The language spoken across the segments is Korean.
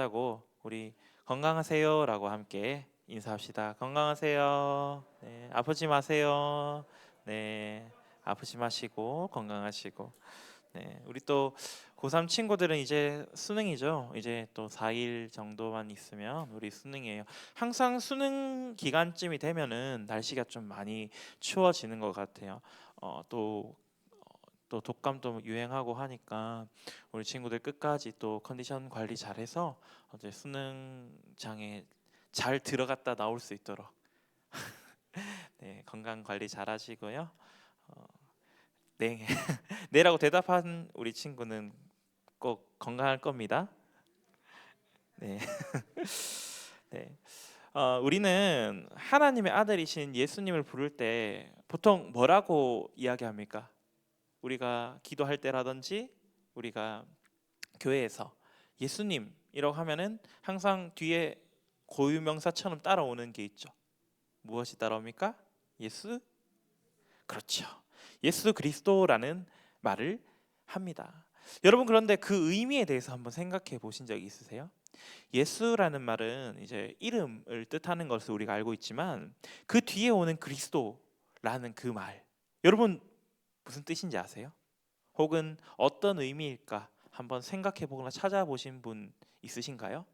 하고 우리 건강하세요라고 함께 인사합시다. 건강하세요. 네, 아프지 마세요. 네, 아프지 마시고 건강하시고. 네, 우리 또 고3 친구들은 이제 수능이죠. 이제 또 4일 정도만 있으면 우리 수능이에요. 항상 수능 기간쯤이 되면은 날씨가 좀 많이 추워지는 것 같아요. 또 독감도 유행하고 하니까 우리 친구들 끝까지 또 컨디션 관리 잘해서 이제 수능장에 잘 들어갔다 나올 수 있도록 네, 건강 관리 잘하시고요. 어, 네, 네라고 대답한 우리 친구는 꼭 건강할 겁니다. 네, 네. 우리는 하나님의 아들이신 예수님을 부를 때 보통 뭐라고 이야기합니까? 우리가 기도할 때라든지 우리가 교회에서 예수님이라고 하면은 항상 뒤에 고유명사처럼 따라오는 게 있죠. 무엇이 따라옵니까? 예수? 그렇죠. 예수 그리스도라는 말을 합니다. 여러분, 그런데 그 의미에 대해서 한번 생각해 보신 적 있으세요? 예수라는 말은 이제 이름을 뜻하는 것을 우리가 알고 있지만 그 뒤에 오는 그리스도라는 그 말, 여러분 무슨 뜻인지 아세요? 혹은 어떤 의미일까 한번 생각해 보거나 찾아보신 분 있으신가요?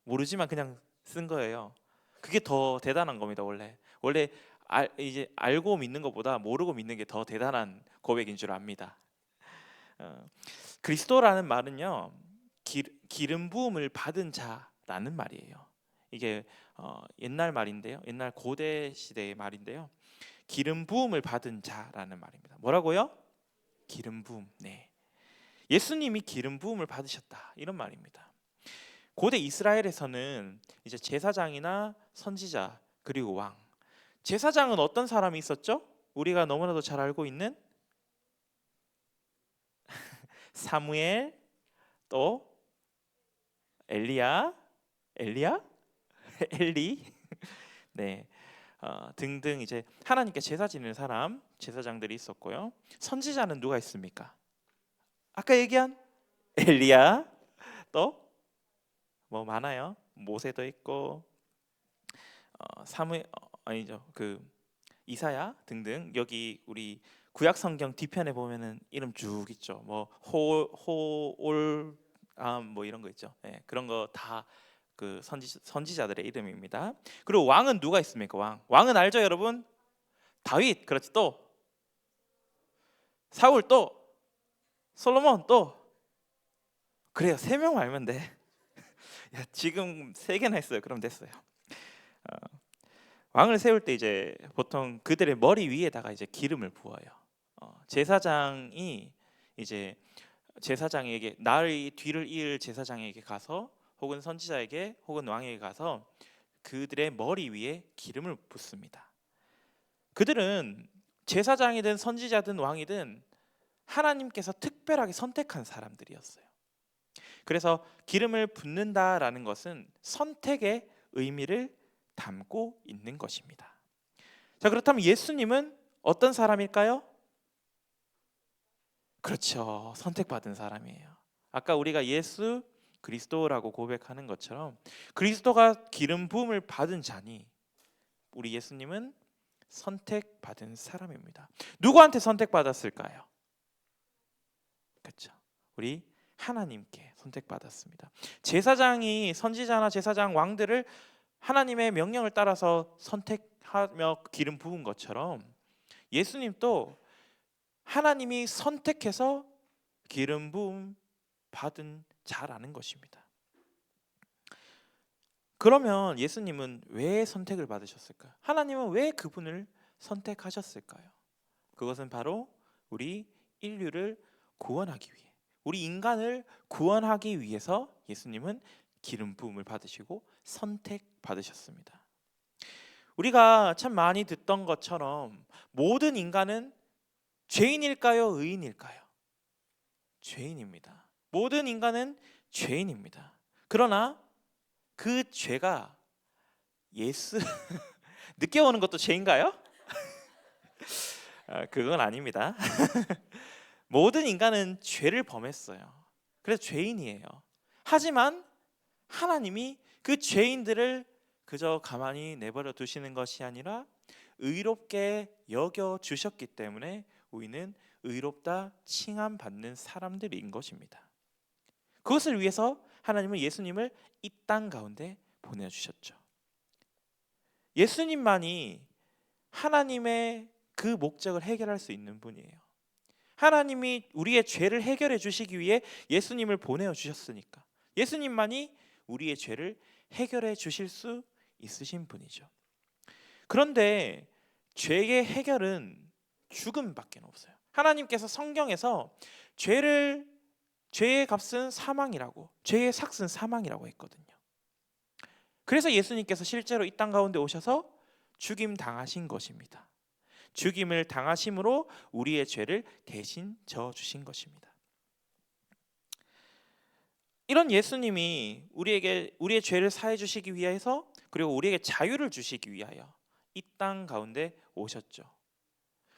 모르지만 그냥 쓴 거예요. 그게 더 대단한 겁니다. 원래 이제 알고 믿는 것보다 모르고 믿는 게 더 대단한 고백인 줄 압니다. 어, 그리스도라는 말은요, 기름 부음을 받은 자라는 말이에요. 이게 옛날 말인데요, 옛날 고대 시대의 말인데요, 기름 부음을 받은 자라는 말입니다. 뭐라고요? 기름 부음. 네. 예수님이 기름 부음을 받으셨다, 이런 말입니다. 고대 이스라엘에서는 이제 제사장이나 선지자 그리고 왕. 제사장은 어떤 사람이 있었죠? 우리가 너무나도 잘 알고 있는 사무엘, 또 엘리야, 엘리, 네, 등등 이제 하나님께 제사 지내는 사람, 제사장들이 있었고요. 선지자는 누가 있습니까? 아까 얘기한 엘리야, 또 뭐 많아요. 모세도 있고 사무엘, 아니죠, 그 이사야 등등. 여기 우리 구약 성경 뒤편에 보면은 이름 쭉 있죠. 뭐 호올 뭐 이런 거 있죠. 네, 그런 거 다 그 선지자들의 이름입니다. 그리고 왕은 누가 있습니까? 왕은 알죠, 여러분? 다윗, 그렇지. 또 사울, 또 솔로몬, 또 그래요. 세 명 알면 돼. 야, 지금 세 개나 했어요. 그럼 됐어요. 어, 왕을 세울 때 이제 보통 그들의 머리 위에다가 이제 기름을 부어요. 제사장이 이제 제사장에게, 나의 뒤를 이을 제사장에게 가서, 혹은 선지자에게, 혹은 왕에게 가서 그들의 머리 위에 기름을 붓습니다. 그들은 제사장이든 선지자든 왕이든 하나님께서 특별하게 선택한 사람들이었어요. 그래서 기름을 붓는다라는 것은 선택의 의미를 담고 있는 것입니다. 자, 그렇다면 예수님은 어떤 사람일까요? 그렇죠. 선택받은 사람이에요. 아까 우리가 예수 그리스도라고 고백하는 것처럼 그리스도가 기름 부음을 받은 자니 우리 예수님은 선택받은 사람입니다. 누구한테 선택받았을까요? 그렇죠. 우리 하나님께 선택받았습니다. 제사장이 선지자나 제사장 왕들을 하나님의 명령을 따라서 선택하며 기름 부은 것처럼 예수님도 하나님이 선택해서 기름 부음 받은 자라는 것입니다. 그러면 예수님은 왜 선택을 받으셨을까요? 하나님은 왜 그분을 선택하셨을까요? 그것은 바로 우리 인류를 구원하기 위해, 우리 인간을 구원하기 위해서 예수님은 기름 부음을 받으시고 선택받으셨습니다. 우리가 참 많이 듣던 것처럼 모든 인간은 죄인일까요? 의인일까요? 죄인입니다. 모든 인간은 죄인입니다. 그러나 그 죄가 예수 늦게 오는 것도 죄인가요? 그건 아닙니다. 모든 인간은 죄를 범했어요. 그래서 죄인이에요. 하지만 하나님이 그 죄인들을 그저 가만히 내버려 두시는 것이 아니라 의롭게 여겨 주셨기 때문에 우리는 의롭다 칭함받는 사람들인 것입니다. 그것을 위해서 하나님은 예수님을 이 땅 가운데 보내주셨죠. 예수님만이 하나님의 그 목적을 해결할 수 있는 분이에요. 하나님이 우리의 죄를 해결해 주시기 위해 예수님을 보내어 주셨으니까 예수님만이 우리의 죄를 해결해 주실 수 있으신 분이죠. 그런데 죄의 해결은 죽음밖에 없어요. 하나님께서 성경에서 죄의 값은 사망이라고, 죄의 삭은 사망이라고 했거든요. 그래서 예수님께서 실제로 이 땅 가운데 오셔서 죽임 당하신 것입니다. 죽임을 당하심으로 우리의 죄를 대신 져 주신 것입니다. 이런 예수님이 우리의 죄를 사해 주시기 위해서, 그리고 우리에게 자유를 주시기 위하여 이 땅 가운데 오셨죠.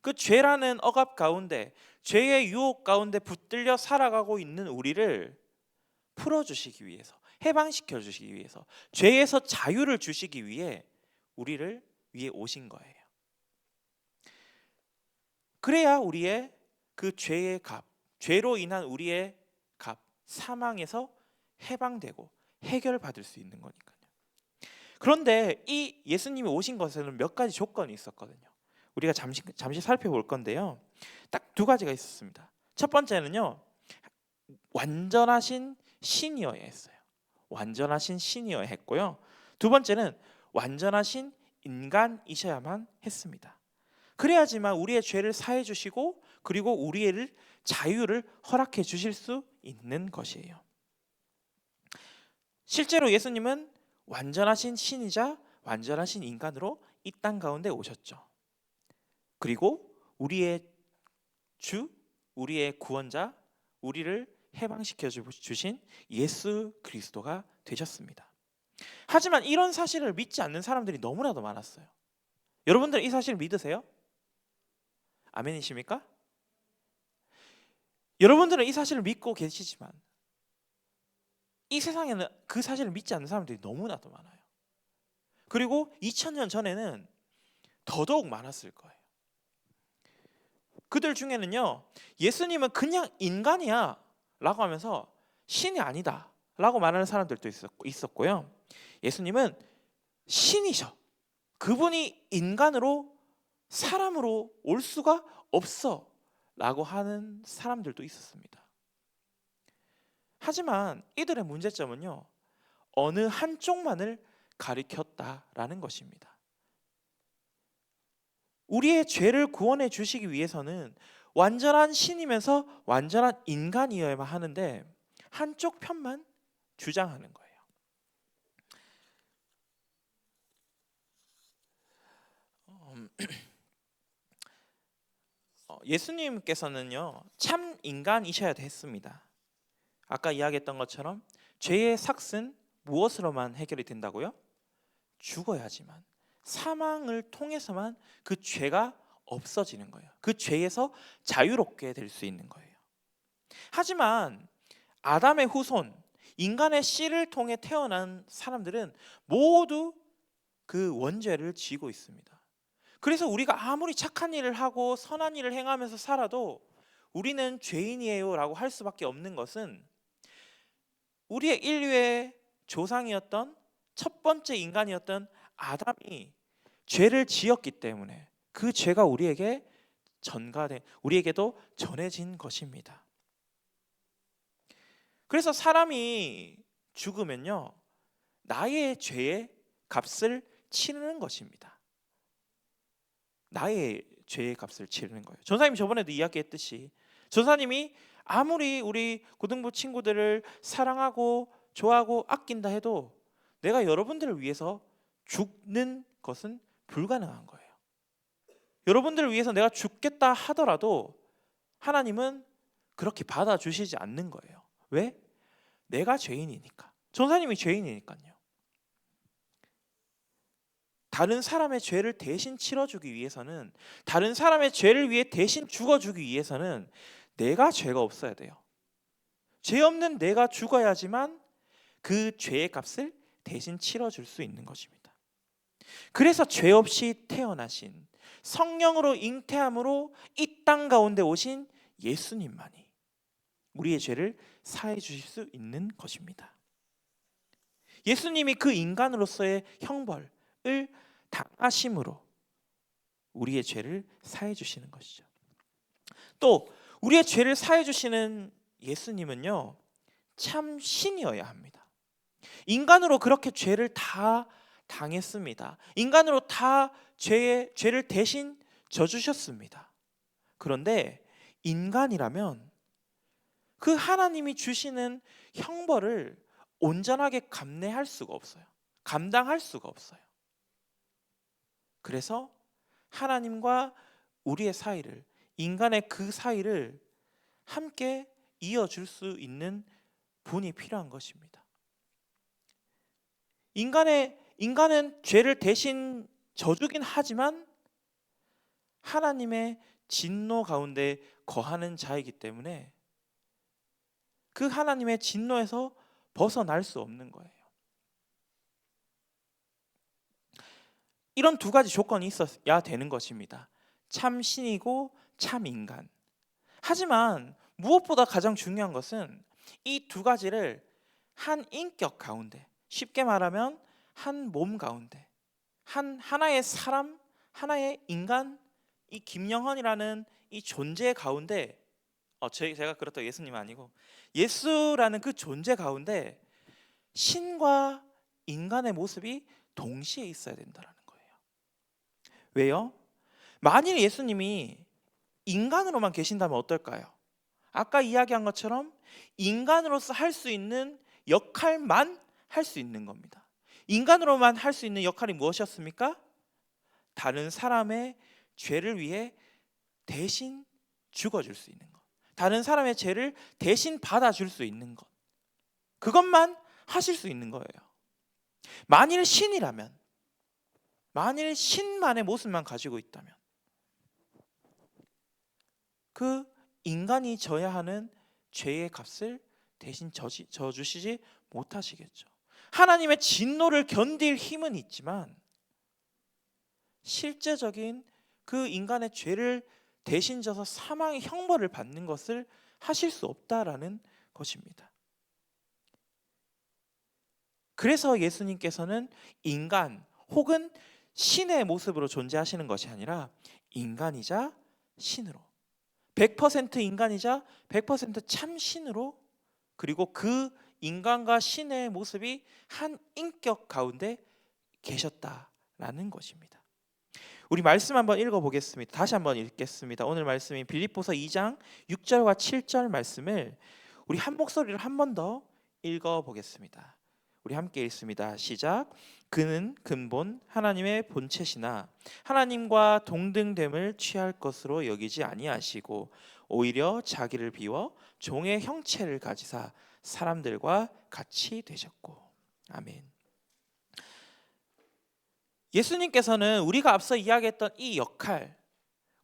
그 죄라는 억압 가운데, 죄의 유혹 가운데 붙들려 살아가고 있는 우리를 풀어주시기 위해서, 해방시켜 주시기 위해서, 죄에서 자유를 주시기 위해 우리를 위해 오신 거예요. 그래야 우리의 그 죄의 값, 죄로 인한 우리의 값, 사망에서 해방되고 해결받을 수 있는 거니까요. 그런데 이 예수님이 오신 것에는 몇 가지 조건이 있었거든요. 우리가 잠시 살펴볼 건데요. 딱 두 가지가 있었습니다. 첫 번째는요, 완전하신 신이어야 했어요. 완전하신 신이어야 했고요. 두 번째는 완전하신 인간이셔야만 했습니다. 그래야지만 우리의 죄를 사해 주시고 그리고 우리의 자유를 허락해 주실 수 있는 것이에요. 실제로 예수님은 완전하신 신이자 완전하신 인간으로 이 땅 가운데 오셨죠. 그리고 우리의 주, 우리의 구원자, 우리를 해방시켜 주신 예수 그리스도가 되셨습니다. 하지만 이런 사실을 믿지 않는 사람들이 너무나도 많았어요. 여러분들 이 사실을 믿으세요? 아멘이십니까? 여러분들은 이 사실을 믿고 계시지만 이 세상에는 그 사실을 믿지 않는 사람들이 너무나도 많아요. 그리고 2000년 전에는 더더욱 많았을 거예요. 그들 중에는요, 예수님은 그냥 인간이야 라고 하면서 신이 아니다 라고 말하는 사람들도 있었고요. 예수님은 신이셔, 그분이 인간으로 사람으로 올 수가 없어 라고 하는 사람들도 있었습니다. 하지만 이들의 문제점은요, 어느 한쪽만을 가리켰다라는 것입니다. 우리의 죄를 구원해 주시기 위해서는 완전한 신이면서 완전한 인간이어야만 하는데 한쪽 편만 주장하는 거예요. 예수님께서는요, 참 인간이셔야 했습니다. 아까 이야기했던 것처럼 죄의 삭은 무엇으로만 해결이 된다고요? 죽어야지만, 사망을 통해서만 그 죄가 없어지는 거예요. 그 죄에서 자유롭게 될 수 있는 거예요. 하지만 아담의 후손, 인간의 씨를 통해 태어난 사람들은 모두 그 원죄를 지고 있습니다. 그래서 우리가 아무리 착한 일을 하고 선한 일을 행하면서 살아도 우리는 죄인이에요 라고 할 수밖에 없는 것은 우리의 인류의 조상이었던 첫 번째 인간이었던 아담이 죄를 지었기 때문에 그 죄가 우리에게도 전해진 것입니다. 그래서 사람이 죽으면요, 나의 죄의 값을 치르는 것입니다. 나의 죄의 값을 치르는 거예요. 전사님이 저번에도 이야기했듯이 전사님이 아무리 우리 고등부 친구들을 사랑하고 좋아하고 아낀다 해도 내가 여러분들을 위해서 죽는 것은 불가능한 거예요. 여러분들을 위해서 내가 죽겠다 하더라도 하나님은 그렇게 받아주시지 않는 거예요. 왜? 내가 죄인이니까. 전사님이 죄인이니까요. 다른 사람의 죄를 대신 치러주기 위해서는, 다른 사람의 죄를 위해 대신 죽어주기 위해서는 내가 죄가 없어야 돼요. 죄 없는 내가 죽어야지만 그 죄의 값을 대신 치러줄 수 있는 것입니다. 그래서 죄 없이 태어나신, 성령으로 잉태함으로 이 땅 가운데 오신 예수님만이 우리의 죄를 사해 주실 수 있는 것입니다. 예수님이 그 인간으로서의 형벌을 당하심으로 우리의 죄를 사해 주시는 것이죠. 또 우리의 죄를 사해 주시는 예수님은요, 참 신이어야 합니다. 인간으로 그렇게 죄를 다 당했습니다. 인간으로 다 죄를 대신 져주셨습니다. 그런데 인간이라면 그 하나님이 주시는 형벌을 온전하게 감내할 수가 없어요. 감당할 수가 없어요. 그래서 하나님과 우리의 사이를, 인간의 그 사이를 함께 이어줄 수 있는 분이 필요한 것입니다. 인간은 죄를 대신 져주긴 하지만 하나님의 진노 가운데 거하는 자이기 때문에 그 하나님의 진노에서 벗어날 수 없는 거예요. 이런 두 가지 조건이 있어야 되는 것입니다. 참 신이고 참 인간. 하지만 무엇보다 가장 중요한 것은 이 두 가지를 한 인격 가운데, 쉽게 말하면 한 몸 가운데, 하나의 사람, 하나의 인간, 이 김영헌이라는 이 존재 가운데, 제가 그렇다고 예수님 아니고 예수라는 그 존재 가운데 신과 인간의 모습이 동시에 있어야 된다는 거예요. 왜요? 만일 예수님이 인간으로만 계신다면 어떨까요? 아까 이야기한 것처럼 인간으로서 할 수 있는 역할만 할 수 있는 겁니다. 인간으로만 할 수 있는 역할이 무엇이었습니까? 다른 사람의 죄를 위해 대신 죽어줄 수 있는 것, 다른 사람의 죄를 대신 받아줄 수 있는 것, 그것만 하실 수 있는 거예요. 만일 신이라면, 만일 신만의 모습만 가지고 있다면 그 인간이 져야 하는 죄의 값을 대신 져주시지 못하시겠죠. 하나님의 진노를 견딜 힘은 있지만 실제적인 그 인간의 죄를 대신 져서 사망의 형벌을 받는 것을 하실 수 없다라는 것입니다. 그래서 예수님께서는 인간 혹은 신의 모습으로 존재하시는 것이 아니라 인간이자 신으로, 100% 인간이자 100% 참신으로, 그리고 그 인간과 신의 모습이 한 인격 가운데 계셨다라는 것입니다. 우리 말씀 한번 읽어보겠습니다. 다시 한번 읽겠습니다. 오늘 말씀이 빌립보서 2장 6절과 7절 말씀을 우리 한 목소리로 한 번 더 읽어보겠습니다. 우리 함께 읽습니다. 시작. 그는 근본 하나님의 본체시나 하나님과 동등됨을 취할 것으로 여기지 아니하시고 오히려 자기를 비워 종의 형체를 가지사 사람들과 같이 되셨고. 아멘. 예수님께서는 우리가 앞서 이야기했던 이 역할,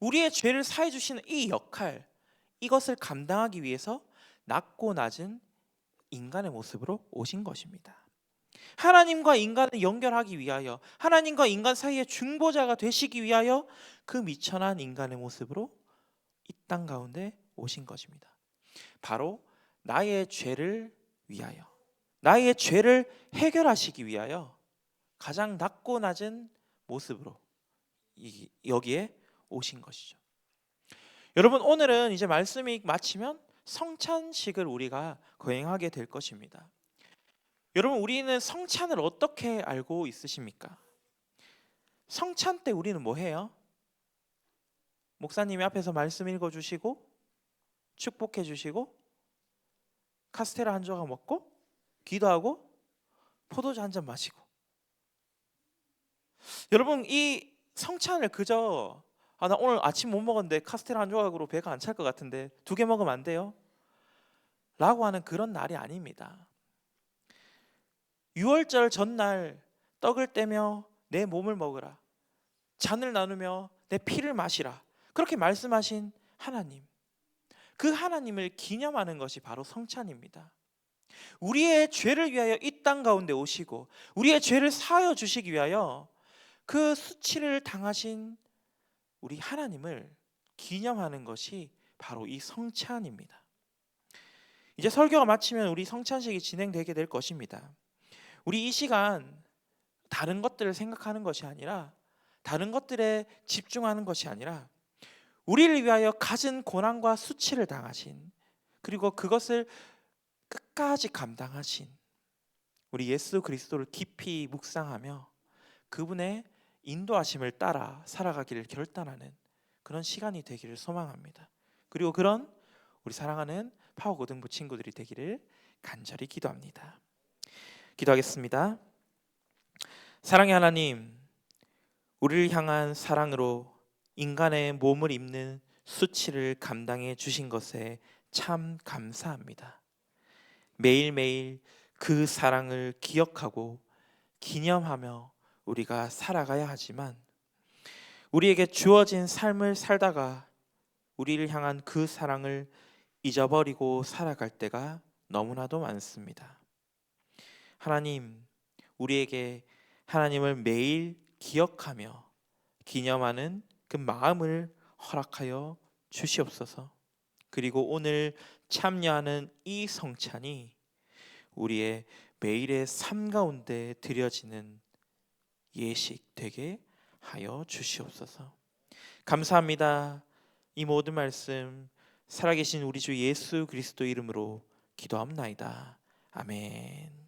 우리의 죄를 사해 주시는 이 역할, 이것을 감당하기 위해서 낮고 낮은 인간의 모습으로 오신 것입니다. 하나님과 인간을 연결하기 위하여, 하나님과 인간 사이의 중보자가 되시기 위하여 그 미천한 인간의 모습으로 이 땅 가운데 오신 것입니다. 바로 나의 죄를 위하여, 나의 죄를 해결하시기 위하여 가장 낮고 낮은 모습으로 여기에 오신 것이죠. 여러분, 오늘은 이제 말씀이 마치면 성찬식을 우리가 거행하게 될 것입니다. 여러분, 우리는 성찬을 어떻게 알고 있으십니까? 성찬 때 우리는 뭐 해요? 목사님이 앞에서 말씀 읽어주시고 축복해 주시고 카스테라 한 조각 먹고 기도하고 포도주 한 잔 마시고. 여러분, 이 성찬을 그저 나 오늘 아침 못 먹었는데 카스테라 한 조각으로 배가 안 찰 것 같은데 2개 먹으면 안 돼요? 라고 하는 그런 날이 아닙니다. 6월절 전날 떡을 떼며 내 몸을 먹으라, 잔을 나누며 내 피를 마시라, 그렇게 말씀하신 하나님, 그 하나님을 기념하는 것이 바로 성찬입니다. 우리의 죄를 위하여 이 땅 가운데 오시고 우리의 죄를 사하여 주시기 위하여 그 수치를 당하신 우리 하나님을 기념하는 것이 바로 이 성찬입니다. 이제 설교가 마치면 우리 성찬식이 진행되게 될 것입니다. 우리 이 시간 다른 것들을 생각하는 것이 아니라, 다른 것들에 집중하는 것이 아니라 우리를 위하여 갖은 고난과 수치를 당하신, 그리고 그것을 끝까지 감당하신 우리 예수 그리스도를 깊이 묵상하며 그분의 인도하심을 따라 살아가기를 결단하는 그런 시간이 되기를 소망합니다. 그리고 그런 우리 사랑하는 파워고등부 친구들이 되기를 간절히 기도합니다. 기도하겠습니다. 사랑의 하나님, 우리를 향한 사랑으로 인간의 몸을 입는 수치를 감당해 주신 것에 참 감사합니다. 매일매일 그 사랑을 기억하고 기념하며 우리가 살아가야 하지만, 우리에게 주어진 삶을 살다가 우리를 향한 그 사랑을 잊어버리고 살아갈 때가 너무나도 많습니다. 하나님, 우리에게 하나님을 매일 기억하며 기념하는 그 마음을 허락하여 주시옵소서. 그리고 오늘 참여하는 이 성찬이 우리의 매일의 삶 가운데 드려지는 예식 되게 하여 주시옵소서. 감사합니다. 이 모든 말씀 살아계신 우리 주 예수 그리스도 이름으로 기도합나이다. 아멘.